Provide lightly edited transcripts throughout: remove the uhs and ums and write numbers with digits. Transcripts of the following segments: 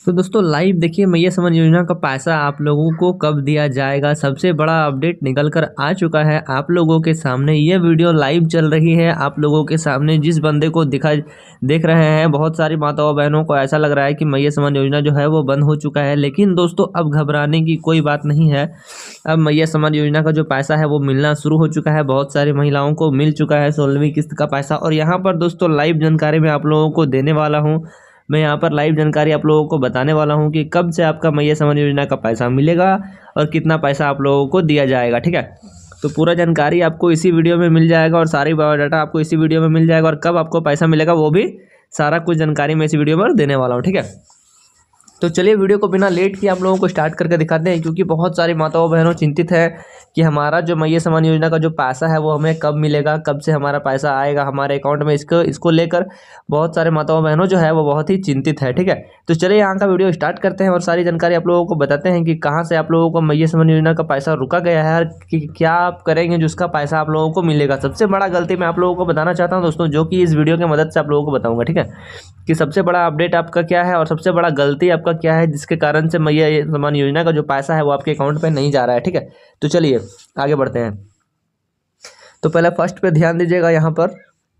तो दोस्तों लाइव देखिए मैया समन योजना का पैसा आप लोगों को कब दिया जाएगा। सबसे बड़ा अपडेट निकल कर आ चुका है आप लोगों के सामने। ये वीडियो लाइव चल रही है आप लोगों के सामने। जिस बंदे को देख रहे हैं, बहुत सारी माताओं बहनों को ऐसा लग रहा है कि मैया समन योजना जो है वो बंद हो चुका है, लेकिन दोस्तों अब घबराने की कोई बात नहीं है। अब मैया समन योजना का जो पैसा है वो मिलना शुरू हो चुका है। बहुत सारी महिलाओं को मिल चुका है 16वीं किस्त का पैसा। और यहाँ पर दोस्तों लाइव जानकारी मैं आप लोगों को देने वाला हूँ। मैं यहाँ पर लाइव जानकारी आप लोगों को बताने वाला हूँ कि कब से आपका मैया समन योजना का पैसा मिलेगा और कितना पैसा आप लोगों को दिया जाएगा। ठीक है, तो पूरा जानकारी आपको इसी वीडियो में मिल जाएगा और सारी बायोडाटा आपको इसी वीडियो में मिल जाएगा। और कब आपको पैसा मिलेगा वो भी सारा कुछ जानकारी मैं इसी वीडियो में देने वाला हूँ। ठीक है, तो चलिए वीडियो को बिना लेट किए आप लोगों को स्टार्ट करके दिखाते हैं, क्योंकि बहुत सारी माताओं बहनों चिंतित है कि हमारा जो मैया समन योजना का जो पैसा है वो हमें कब मिलेगा, कब से हमारा पैसा आएगा हमारे अकाउंट में। इसको लेकर बहुत सारे माताओं बहनों जो है वो बहुत ही चिंतित है। ठीक है, तो चलिए यहाँ का वीडियो स्टार्ट करते हैं और सारी जानकारी आप लोगों को बताते हैं कि कहाँ से आप लोगों को मैया समन योजना का पैसा रुका गया है और क्या आप करेंगे जिसका पैसा आप लोगों को मिलेगा। सबसे बड़ा गलती मैं आप लोगों को बताना चाहता हूँ दोस्तों, जो कि इस वीडियो की मदद से आप लोगों को बताऊँगा। ठीक है, कि सबसे बड़ा अपडेट आपका क्या है और सबसे बड़ा गलती आपका क्या है जिसके कारण से मैया समन योजना का जो पैसा है वो आपके अकाउंट पे नहीं जा रहा है। ठीक है, तो चलिए आगे बढ़ते हैं। तो पहले फर्स्ट पे ध्यान दीजिएगा यहाँ पर।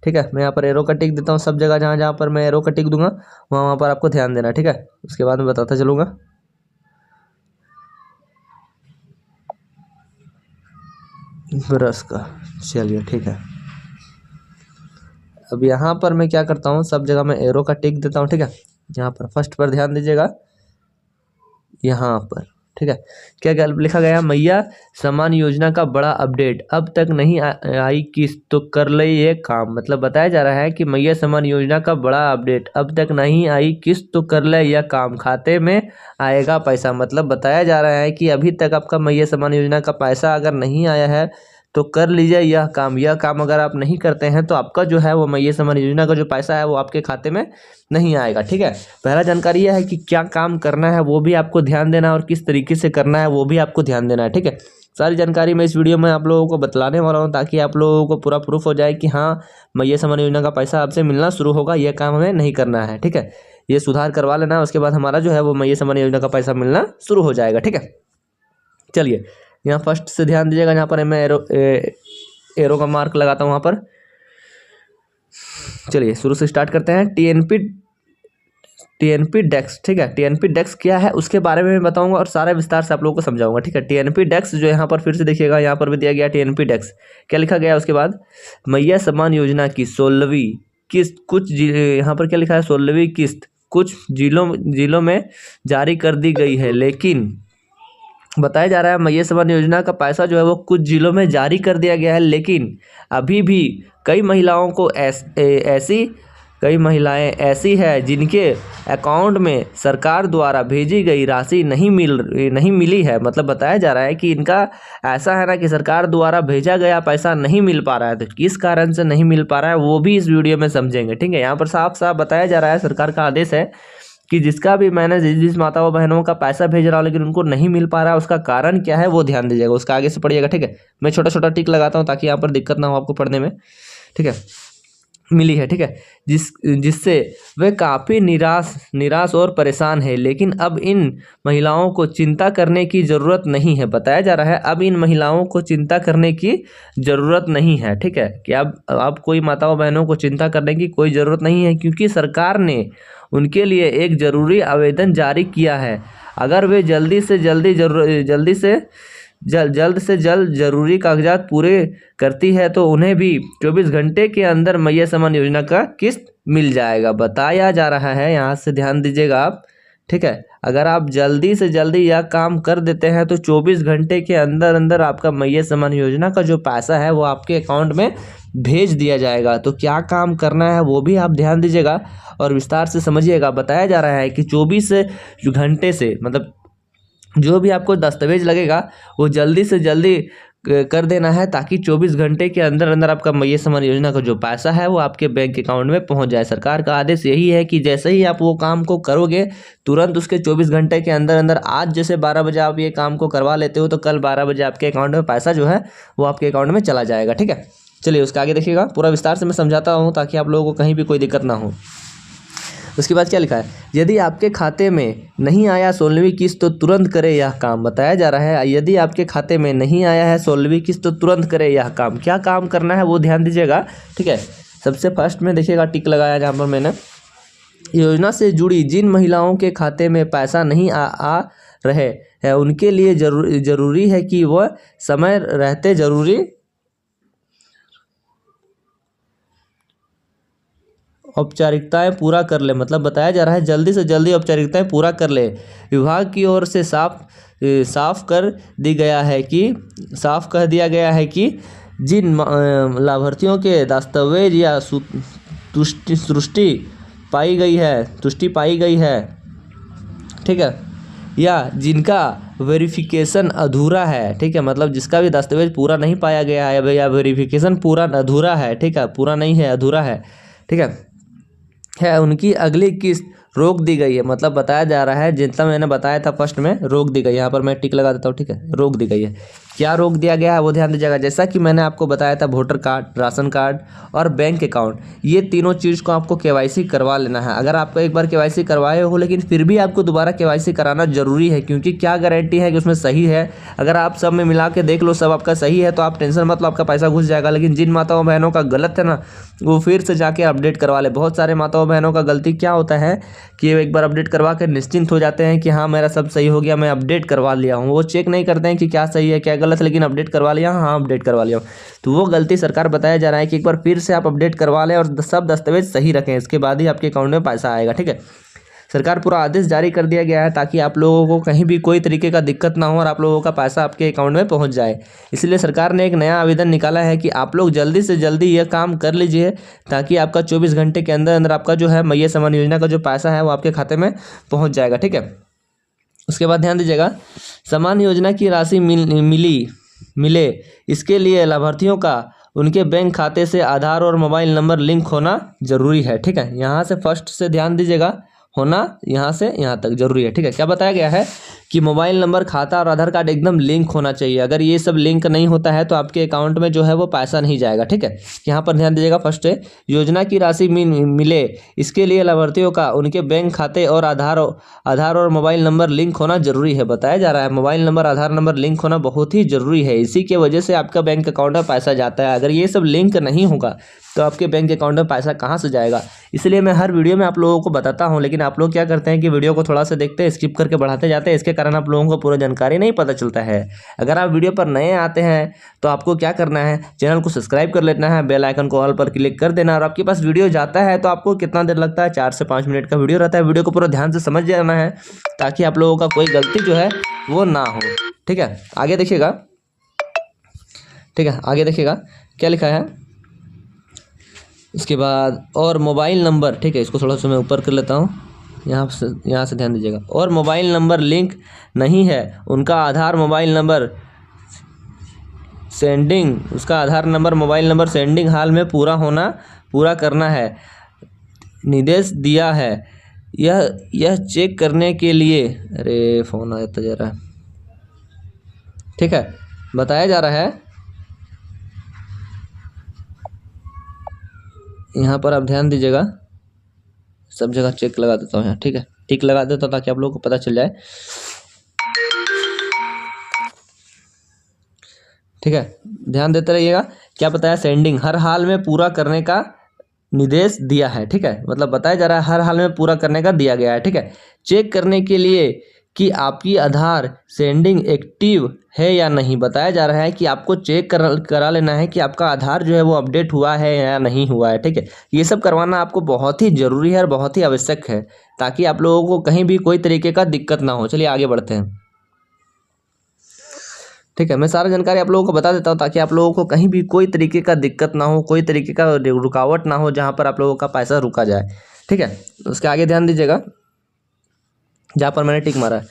ठीक है, मैं यहाँ पर एरो का टिक देता हूँ सब जगह, जहाँ जहाँ पर मैं एरो का टिक दूंगा वहाँ पर आपको ध्यान देना। ठीक है, उसके बाद मैं बताता चलूँगा। ब्रश का चलिए ठीक है, अब यहाँ पर मैं क्या करता हूँ, सब जगह मैं एरो का टिक देता हूँ। ठीक है, यहाँ पर फर्स्ट पर ध्यान दीजिएगा यहाँ पर। ठीक है, क्या लिखा गया, मैया सम्मान योजना का बड़ा अपडेट, अब तक नहीं आई किस्त तो कर ले ये काम। मतलब बताया जा रहा है कि मैया सम्मान योजना का बड़ा अपडेट, अब तक नहीं आई किस्त तो कर ले यह काम, खाते में आएगा पैसा। मतलब बताया जा रहा है कि अभी तक आपका मैया सम्मान योजना का पैसा अगर नहीं आया है तो कर लीजिए यह काम। यह काम अगर आप नहीं करते हैं तो आपका जो है वो मैया सम्मान योजना का जो पैसा है वो आपके खाते में नहीं आएगा। ठीक है, पहला जानकारी यह है कि क्या काम करना है वो भी आपको ध्यान देना है और किस तरीके से करना है वो भी आपको ध्यान देना है। ठीक है, सारी जानकारी मैं इस वीडियो में आप लोगों को बतलाने वाला हूँ ताकि आप लोगों को पूरा प्रूफ हो जाए कि हाँ मैया सम्मान योजना का पैसा आपसे मिलना शुरू होगा, यह काम हमें नहीं करना है। ठीक है, ये सुधार करवा लेना, उसके बाद हमारा जो है वो मैया सम्मान योजना का पैसा मिलना शुरू हो जाएगा। ठीक है, चलिए यहाँ फर्स्ट से ध्यान दीजिएगा, यहाँ पर मैं एरो का मार्क लगाता हूँ वहाँ पर। चलिए शुरू से स्टार्ट करते हैं। टीएनपी डेक्स। ठीक है, टीएनपी डेक्स क्या है उसके बारे में मैं बताऊंगा और सारा विस्तार से आप लोगों को समझाऊंगा। ठीक है, टीएनपी डेक्स जो यहाँ पर फिर से देखिएगा, यहाँ पर भी दिया गया टीएनपी डेक्स। क्या लिखा गया उसके बाद, मैया सम्मान योजना की 16वीं किस्त कुछ यहाँ पर क्या लिखा है, 16वीं किस्त कुछ जिलों में जारी कर दी गई है, लेकिन बताया जा रहा है मैया सम्मान योजना का पैसा जो है वो कुछ जिलों में जारी कर दिया गया है, लेकिन अभी भी कई महिलाएं ऐसी है जिनके अकाउंट में सरकार द्वारा भेजी गई राशि नहीं मिली है। मतलब बताया जा रहा है कि इनका ऐसा है ना कि सरकार द्वारा भेजा गया पैसा नहीं मिल पा रहा है, तो किस कारण से नहीं मिल पा रहा है वो भी इस वीडियो में समझेंगे। ठीक है, यहाँ पर साफ साफ बताया जा रहा है, सरकार का आदेश है कि जिसका भी मैंने जिस माताओं बहनों का पैसा भेज रहा हूँ लेकिन उनको नहीं मिल पा रहा है, उसका कारण क्या है वो ध्यान दीजिएगा, उसका आगे से पढ़िएगा। ठीक है, मैं छोटा छोटा टिक लगाता हूँ ताकि यहाँ पर दिक्कत ना हो आपको पढ़ने में। ठीक है, मिली है। ठीक है, जिससे वे काफ़ी निराश और परेशान है, लेकिन अब इन महिलाओं को चिंता करने की ज़रूरत नहीं है। बताया जा रहा है अब इन महिलाओं को चिंता करने की ज़रूरत नहीं है। ठीक है, कि अब कोई माताओं बहनों को चिंता करने की कोई ज़रूरत नहीं है, क्योंकि सरकार ने उनके लिए एक ज़रूरी आवेदन जारी किया है। अगर वे जल्द से जल्द ज़रूरी कागजात पूरे करती है तो उन्हें भी 24 घंटे के अंदर मैया सम्मान योजना का किस्त मिल जाएगा। बताया जा रहा है, यहाँ से ध्यान दीजिएगा आप। ठीक है, अगर आप जल्दी से जल्दी यह काम कर देते हैं तो 24 घंटे के अंदर अंदर आपका मैया सम्मान योजना का जो पैसा है वो आपके अकाउंट में भेज दिया जाएगा। तो क्या काम करना है वो भी आप ध्यान दीजिएगा और विस्तार से समझिएगा। बताया जा रहा है कि 24 घंटे से मतलब जो भी आपको दस्तावेज लगेगा वो जल्दी से जल्दी कर देना है, ताकि 24 घंटे के अंदर अंदर आपका मैया सम्मान योजना का जो पैसा है वो आपके बैंक अकाउंट में पहुंच जाए। सरकार का आदेश यही है कि जैसे ही आप वो काम को करोगे तुरंत उसके 24 घंटे के अंदर अंदर, आज जैसे 12 बजे आप ये काम को करवा लेते हो तो कल 12 बजे आपके अकाउंट में पैसा जो है वो आपके अकाउंट में चला जाएगा। ठीक है, चलिए उसका आगे देखिएगा, पूरा विस्तार से मैं समझाता हूँ ताकि आप लोगों को कहीं भी कोई दिक्कत ना हो। उसके बाद क्या लिखा है, यदि आपके खाते में नहीं आया 16वीं किस्त तो तुरंत करें यह काम। बताया जा रहा है यदि आपके खाते में नहीं आया है 16वीं किस्त तो तुरंत करें यह काम। क्या काम करना है वो ध्यान दीजिएगा, ठीक है। सबसे फर्स्ट में देखिएगा टिक लगाया जहाँ पर मैंने, योजना से जुड़ी जिन महिलाओं के खाते में पैसा नहीं आ रहे हैं उनके लिए जरूरी है कि वह समय रहते जरूरी औपचारिकताएं पूरा कर ले। मतलब बताया जा रहा है जल्दी से जल्दी औपचारिकताएं पूरा कर ले। विभाग की ओर से साफ कर दिया गया है कि जिन लाभार्थियों के दस्तावेज या तुष्टि पाई गई है, ठीक है, या जिनका वेरिफिकेशन अधूरा है, ठीक है, मतलब जिसका भी दस्तावेज पूरा नहीं पाया गया है या वेरिफिकेशन पूरा अधूरा है, ठीक है, पूरा नहीं है अधूरा है, ठीक है, उनकी अगली किस्त रोक दी गई है। मतलब बताया जा रहा है जितना मैंने बताया था फर्स्ट में रोक दी गई है। यहाँ पर मैं टिक लगा देता हूँ, ठीक है, रोक दी गई है। क्या रोक दिया गया है वो ध्यान दीजिएगा। जैसा कि मैंने आपको बताया था वोटर कार्ड, राशन कार्ड और बैंक अकाउंट, ये तीनों चीज़ को आपको केवाईसी करवा लेना है। अगर आपको एक बार केवाईसी करवाए हो लेकिन फिर भी आपको दोबारा केवाईसी कराना जरूरी है, क्योंकि क्या गारंटी है कि उसमें सही है। अगर आप सब में मिला के देख लो सब आपका सही है तो आप टेंशन मत लो, आपका पैसा घुस जाएगा। लेकिन जिन माताओं बहनों का गलत है ना, वो फिर से जाके अपडेट करवा ले। बहुत सारे माताओं बहनों का गलती क्या होता है कि एक बार अपडेट करवा कर निश्चिंत हो जाते हैं कि हाँ मेरा सब सही हो गया, मैं अपडेट करवा लिया हूँ। वो चेक नहीं करते हैं कि क्या सही है क्या गलत है, लेकिन अपडेट करवा लिया, हाँ अपडेट करवा लिया हूँ। तो वो गलती सरकार बताया जा रहा है कि एक बार फिर से आप अपडेट करवा लें और सब दस्तावेज सही रखें, इसके बाद ही आपके अकाउंट में पैसा आएगा, ठीक है। सरकार पूरा आदेश जारी कर दिया गया है ताकि आप लोगों को कहीं भी कोई तरीके का दिक्कत ना हो और आप लोगों का पैसा आपके अकाउंट में पहुंच जाए। इसलिए सरकार ने एक नया आवेदन निकाला है कि आप लोग जल्दी से जल्दी यह काम कर लीजिए ताकि आपका 24 घंटे के अंदर अंदर आपका जो है मैया सम्मान योजना का जो पैसा है वो आपके खाते में पहुँच जाएगा, ठीक है। उसके बाद ध्यान दीजिएगा, सम्मान योजना की राशि मिले इसके लिए लाभार्थियों का उनके बैंक खाते से आधार और मोबाइल नंबर लिंक होना जरूरी है, ठीक है। यहाँ से फर्स्ट से ध्यान दीजिएगा, होना यहाँ से यहाँ तक जरूरी है, ठीक है। क्या बताया गया है कि मोबाइल नंबर, खाता और आधार कार्ड एकदम लिंक होना चाहिए। अगर ये सब लिंक नहीं होता है तो आपके अकाउंट में जो है वो पैसा नहीं जाएगा, ठीक है। यहाँ पर ध्यान दीजिएगा, फर्स्ट है योजना की राशि मिले इसके लिए लाभार्थियों का उनके बैंक खाते और आधार और मोबाइल नंबर लिंक होना जरूरी है। बताया जा रहा है मोबाइल नंबर, आधार नंबर लिंक होना बहुत ही जरूरी है। इसी की वजह से आपका बैंक अकाउंट में पैसा जाता है। अगर ये सब लिंक नहीं होगा तो आपके बैंक अकाउंट में पैसा कहाँ से जाएगा। इसलिए मैं हर वीडियो में आप लोगों को बताता हूँ, लेकिन आप लोग क्या करते हैं कि वीडियो को थोड़ा सा देखते हैं, स्किप करके बढ़ाते जाते हैं। इसके कारण आप लोगों को पूरा जानकारी नहीं पता चलता है। अगर आप वीडियो पर नए आते हैं तो आपको क्या करना है, चैनल को सब्सक्राइब कर लेना है, बेल आइकन को ऑल पर क्लिक कर देना। और आपके पास वीडियो जाता है तो आपको कितना देर लगता है, 4 से 5 मिनट का वीडियो रहता है। वीडियो को पूरा ध्यान से समझ जाना है ताकि आप लोगों का कोई गलती जो है वो ना हो, ठीक है। आगे देखिएगा, ठीक है, आगे देखिएगा क्या लिखा है। इसके बाद और मोबाइल नंबर, ठीक है, इसको थोड़ा सा मैं ऊपर कर लेता हूँ, यहाँ से ध्यान दीजिएगा। और मोबाइल नंबर लिंक नहीं है उनका आधार मोबाइल नंबर सेंडिंग, उसका आधार नंबर मोबाइल नंबर सेंडिंग हाल में पूरा करना है, निर्देश दिया है। यह चेक करने के लिए, अरे फ़ोन आता जा रहा है, ठीक है, बताया जा रहा है। यहाँ पर आप ध्यान दीजिएगा, सब जगह चेक लगा देता हूँ यहाँ, ठीक है, टिक लगा देता हूँ ताकि आप लोगों को पता चल जाए, ठीक है। ध्यान देते रहिएगा। क्या बताया, सेंडिंग हर हाल में पूरा करने का निर्देश दिया है, ठीक है, मतलब बताया जा रहा है हर हाल में पूरा करने का दिया गया है, ठीक है। चेक करने के लिए कि आपकी आधार सेंडिंग एक्टिव है या नहीं। बताया जा रहा है कि आपको चेक करा लेना है कि आपका आधार जो है वो अपडेट हुआ है या नहीं हुआ है, ठीक है। ये सब करवाना आपको बहुत ही ज़रूरी है और बहुत ही आवश्यक है ताकि आप लोगों को कहीं भी कोई तरीके का दिक्कत ना हो। चलिए आगे बढ़ते हैं, ठीक है। मैं सारा जानकारी आप लोगों को बता देता हूँ ताकि आप लोगों को कहीं भी कोई तरीके का दिक्कत ना हो, कोई तरीके का रुकावट ना हो जहाँ पर आप लोगों का पैसा रुका जाए, ठीक है। उसके आगे ध्यान दीजिएगा जहाँ पर मैंने टिक मारा है,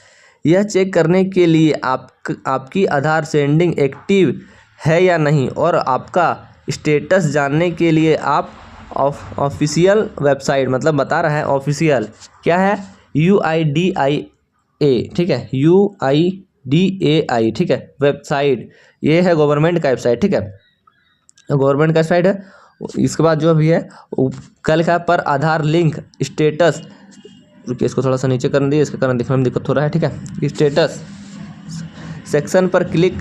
यह चेक करने के लिए आपकी आधार सेंडिंग एक्टिव है या नहीं और आपका स्टेटस जानने के लिए आप ऑफिशियल वेबसाइट, मतलब बता रहा है ऑफिशियल क्या है, UIDAI, ठीक है, UIDAI, ठीक है, वेबसाइट, ये है गवर्नमेंट का वेबसाइट, ठीक है, गवर्नमेंट का वेबसाइट है। इसके बाद जो भी है कल का पर आधार लिंक स्टेटस रुकिए, इसको थोड़ा सा नीचे कर दिए, इसके कारण दिखने में दिक्कत हो रहा है। ठीक है, स्टेटस सेक्शन पर क्लिक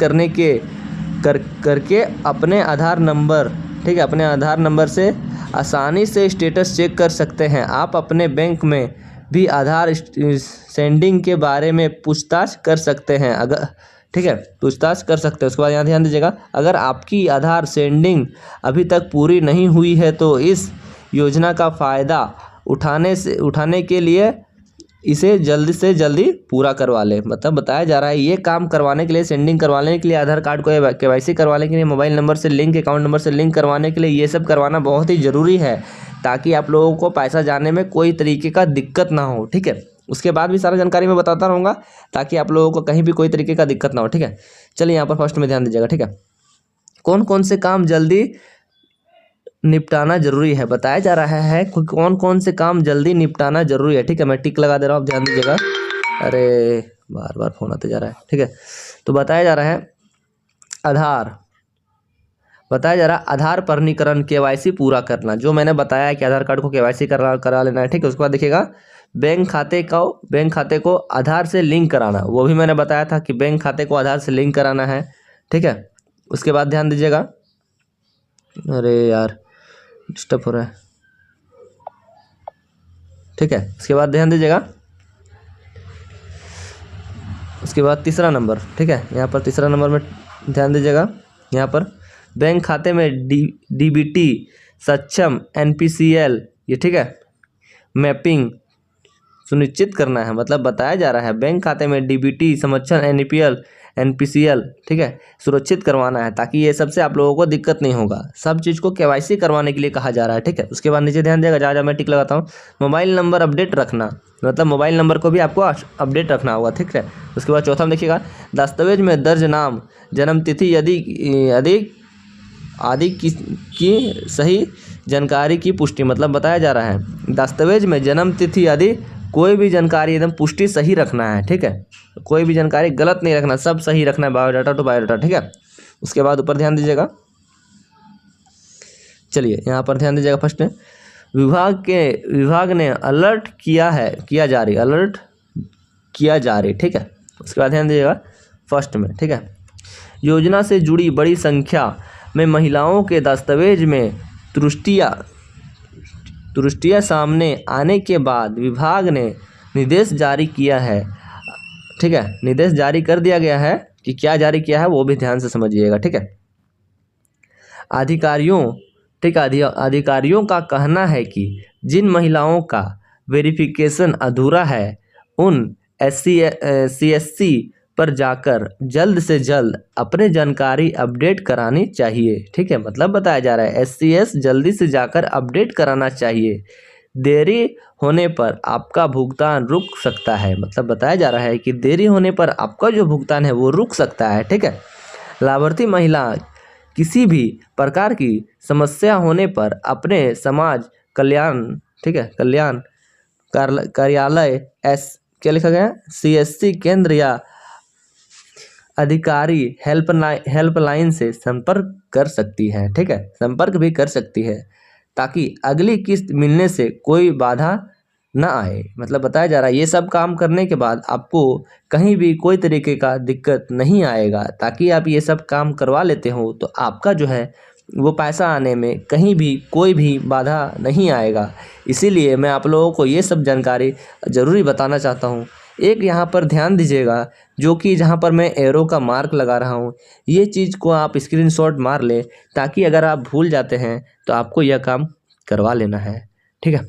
करके अपने आधार नंबर, ठीक है, अपने आधार नंबर से आसानी से स्टेटस चेक कर सकते हैं। आप अपने बैंक में भी आधार सेंडिंग के बारे में पूछताछ कर सकते हैं, अगर, ठीक है, पूछताछ कर सकते हैं। उसके बाद यहाँ ध्यान दीजिएगा, अगर आपकी आधार सेंडिंग अभी तक पूरी नहीं हुई है तो इस योजना का फ़ायदा उठाने के लिए इसे जल्दी से जल्दी पूरा करवा लें। मतलब बताया जा रहा है ये काम करवाने के लिए, सेंडिंग करवाने के लिए, आधार कार्ड को KYC करवाने के लिए, मोबाइल नंबर से लिंक, अकाउंट नंबर से लिंक करवाने के लिए ये सब करवाना बहुत ही ज़रूरी है, ताकि आप लोगों को पैसा जाने में कोई तरीके का दिक्कत ना हो। ठीक है, उसके बाद भी सारा जानकारी मैं बताता रहूँगा, ताकि आप लोगों को कहीं भी कोई तरीके का दिक्कत ना हो। ठीक है, चलिए यहाँ पर फर्स्ट में ध्यान दीजिएगा। ठीक है, कौन कौन से काम जल्दी निपटाना जरूरी है, बताया जा रहा है कौन कौन से काम जल्दी निपटाना जरूरी है। ठीक है, मैं टिक लगा दे रहा हूँ, ध्यान दीजिएगा। अरे बार बार फोन आते जा रहा है। ठीक है, तो बताया जा रहा है आधार प्रमाणीकरण, KYC पूरा करना, जो मैंने बताया है कि आधार कार्ड को KYC करा लेना है। ठीक है, उसके बाद देखिएगा बैंक खाते को आधार से लिंक कराना, वो भी मैंने बताया था कि बैंक खाते को आधार से लिंक कराना है। ठीक है, उसके बाद ध्यान दीजिएगा, अरे यार डिस्टर्ब हो रहा है। ठीक है, उसके बाद ध्यान दीजिएगा, उसके बाद तीसरा नंबर। ठीक है, यहाँ पर तीसरा नंबर में ध्यान दीजिएगा, यहाँ पर बैंक खाते में DBT सक्षम NPCL, ये ठीक है, मैपिंग सुनिश्चित करना है। मतलब बताया जा रहा है बैंक खाते में DBT सक्षम NPCL, ठीक है, सुरक्षित करवाना है, ताकि ये सबसे आप लोगों को दिक्कत नहीं होगा। सब चीज़ को KYC करवाने के लिए कहा जा रहा है। ठीक है, उसके बाद नीचे ध्यान देगा, जहाँ मैं टिक लगाता हूँ, मोबाइल नंबर अपडेट रखना, मतलब मोबाइल नंबर को भी आपको अपडेट रखना होगा। ठीक है, उसके बाद चौथा में देखिएगा, दस्तावेज में दर्ज नाम, जन्म तिथि आदि की सही जानकारी की पुष्टि। मतलब बताया जा रहा है दस्तावेज में जन्म तिथि आदि कोई भी जानकारी एकदम पुष्टि सही रखना है। ठीक है, कोई भी जानकारी गलत नहीं रखना, सब सही रखना है, बायोडाटा टू बायोडाटा। ठीक है, उसके बाद ऊपर ध्यान दीजिएगा, चलिए यहाँ पर ध्यान दीजिएगा, फर्स्ट विभाग ने अलर्ट किया जारी। ठीक है, उसके बाद ध्यान दीजिएगा फर्स्ट में। ठीक है, योजना से जुड़ी बड़ी संख्या में महिलाओं के दस्तावेज में त्रुटियां सामने आने के बाद विभाग ने निर्देश जारी किया है। ठीक है, निर्देश जारी कर दिया गया है, कि क्या जारी किया है वो भी ध्यान से समझिएगा। ठीक है, अधिकारियों का कहना है कि जिन महिलाओं का वेरिफिकेशन अधूरा है उन CSC पर जाकर जल्द से जल्द अपने जानकारी अपडेट करानी चाहिए। ठीक है, मतलब बताया जा रहा है SCS जल्दी से जाकर अपडेट कराना चाहिए, देरी होने पर आपका भुगतान रुक सकता है। मतलब बताया जा रहा है कि देरी होने पर आपका जो भुगतान है वो रुक सकता है। ठीक है, लाभार्थी महिला किसी भी प्रकार की समस्या होने पर अपने समाज कल्याण, ठीक है, कल्याण कार्यालय क्या लिखा गया, CSC केंद्र या अधिकारी हेल्पलाइन से संपर्क कर सकती है। ठीक है, संपर्क भी कर सकती है, ताकि अगली किस्त मिलने से कोई बाधा ना आए। मतलब बताया जा रहा है ये सब काम करने के बाद आपको कहीं भी कोई तरीके का दिक्कत नहीं आएगा, ताकि आप ये सब काम करवा लेते हो तो आपका जो है वो पैसा आने में कहीं भी कोई भी बाधा नहीं आएगा। इसीलिए मैं आप लोगों को ये सब जानकारी ज़रूरी बताना चाहता हूँ। एक यहाँ पर ध्यान दीजिएगा, जो कि जहाँ पर मैं एरो का मार्क लगा रहा हूँ, ये चीज़ को आप स्क्रीनशॉट मार लें, ताकि अगर आप भूल जाते हैं तो आपको यह काम करवा लेना है। ठीक है,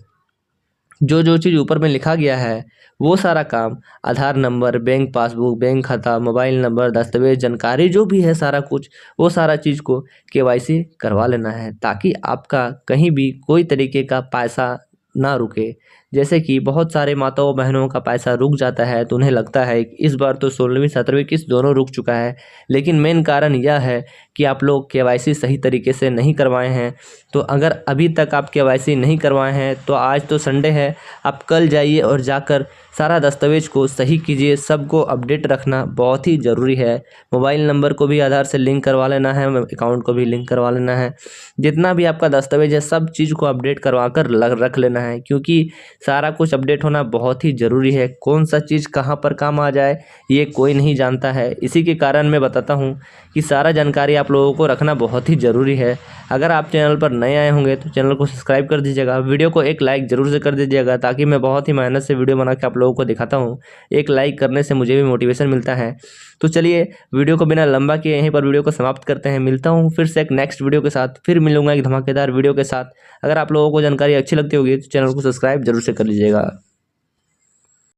जो चीज़ ऊपर में लिखा गया है वो सारा काम, आधार नंबर, बैंक पासबुक, बैंक खाता, मोबाइल नंबर, दस्तावेज जानकारी जो भी है सारा कुछ, वो सारा चीज़ को KYC करवा लेना है, ताकि आपका कहीं भी कोई तरीके का पैसा ना रुके। जैसे कि बहुत सारे माताओं बहनों का पैसा रुक जाता है तो उन्हें लगता है कि इस बार तो 16वीं 17वीं किस्त दोनों रुक चुका है, लेकिन मेन कारण यह है कि आप लोग KYC सही तरीके से नहीं करवाए हैं। तो अगर अभी तक आप KYC नहीं करवाए हैं तो आज तो संडे है, आप कल जाइए और जाकर सारा दस्तावेज को सही कीजिए, सबको अपडेट रखना बहुत ही ज़रूरी है। मोबाइल नंबर को भी आधार से लिंक करवा लेना है, अकाउंट को भी लिंक करवा लेना है। जितना भी आपका दस्तावेज है सब चीज़ को अपडेट करवा कर रख लेना है, क्योंकि सारा कुछ अपडेट होना बहुत ही ज़रूरी है। कौन सा चीज़ कहाँ पर काम आ जाए ये कोई नहीं जानता है। इसी के कारण मैं बताता हूँ कि सारा जानकारी आप लोगों को रखना बहुत ही ज़रूरी है। अगर आप चैनल पर नए आए होंगे तो चैनल को सब्सक्राइब कर दीजिएगा, वीडियो को एक लाइक ज़रूर से कर दीजिएगा, ताकि मैं बहुत ही मेहनत से वीडियो बना के आप लोगों को दिखाता हूँ। एक लाइक करने से मुझे भी मोटिवेशन मिलता है। तो चलिए वीडियो को बिना लंबा किए यहीं पर वीडियो को समाप्त करते हैं। मिलता हूँ फिर से एक नेक्स्ट वीडियो के साथ, फिर मिलूंगा एक धमाकेदार वीडियो के साथ। अगर आप लोगों को जानकारी अच्छी लगती होगी तो चैनल को सब्सक्राइब जरूर से कर लीजिएगा।